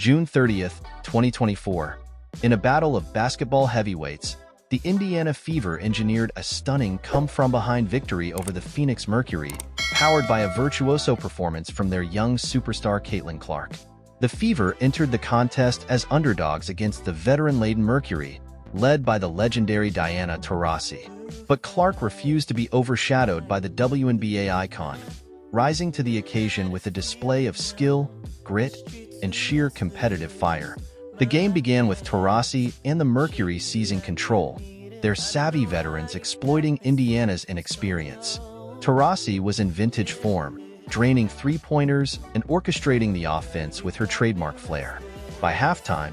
June 30th, 2024. In a battle of basketball heavyweights, the Indiana Fever engineered a stunning come-from-behind victory over the Phoenix Mercury, powered by a virtuoso performance from their young superstar Caitlin Clark. The Fever entered the contest as underdogs against the veteran-laden Mercury, led by the legendary Diana Taurasi. But Clark refused to be overshadowed by the WNBA icon, rising to the occasion with a display of skill, grit, and sheer competitive fire. The game began with Taurasi and the Mercury seizing control, their savvy veterans exploiting Indiana's inexperience. Taurasi was in vintage form, draining three-pointers and orchestrating the offense with her trademark flair. By halftime,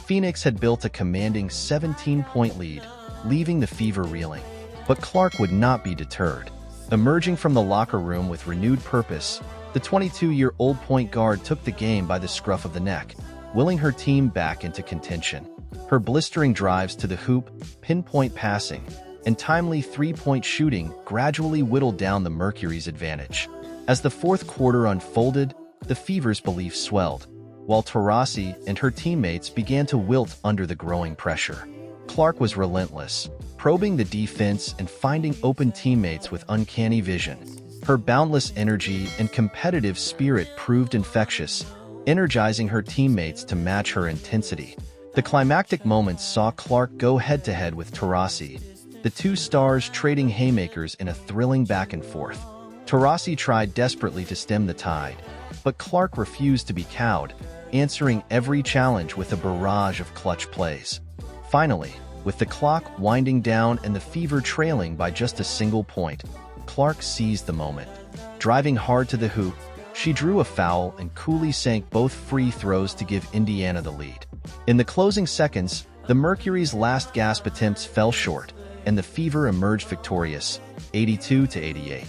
Phoenix had built a commanding 17-point lead, leaving the Fever reeling. But Clark would not be deterred. Emerging from the locker room with renewed purpose, the 22-year-old point guard took the game by the scruff of the neck, willing her team back into contention. Her blistering drives to the hoop, pinpoint passing, and timely three-point shooting gradually whittled down the Mercury's advantage. As the fourth quarter unfolded, the Fever's belief swelled, while Taurasi and her teammates began to wilt under the growing pressure. Clark was relentless, probing the defense and finding open teammates with uncanny vision. Her boundless energy and competitive spirit proved infectious, energizing her teammates to match her intensity. The climactic moments saw Clark go head-to-head with Taurasi, the two stars trading haymakers in a thrilling back-and-forth. Taurasi tried desperately to stem the tide, but Clark refused to be cowed, answering every challenge with a barrage of clutch plays. Finally, with the clock winding down and the Fever trailing by just a single point, Clark seized the moment. Driving hard to the hoop, she drew a foul and coolly sank both free throws to give Indiana the lead. In the closing seconds, the Mercury's last gasp attempts fell short, and the Fever emerged victorious, 82-88.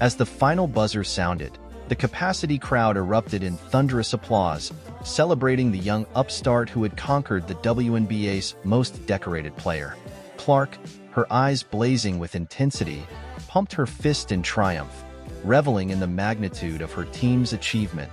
As the final buzzer sounded, the capacity crowd erupted in thunderous applause, celebrating the young upstart who had conquered the WNBA's most decorated player. Clark, her eyes blazing with intensity, pumped her fist in triumph, reveling in the magnitude of her team's achievement.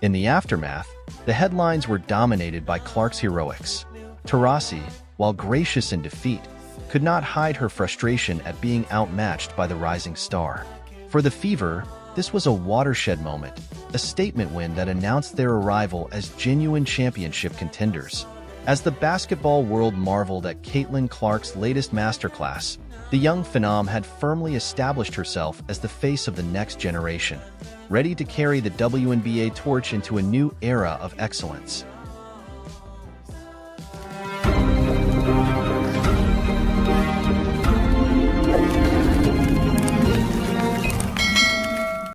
In the aftermath, the headlines were dominated by Clark's heroics. Taurasi, while gracious in defeat, could not hide her frustration at being outmatched by the rising star. For the Fever, this was a watershed moment, a statement win that announced their arrival as genuine championship contenders. As the basketball world marveled at Caitlin Clark's latest masterclass, the young phenom had firmly established herself as the face of the next generation, ready to carry the WNBA torch into a new era of excellence.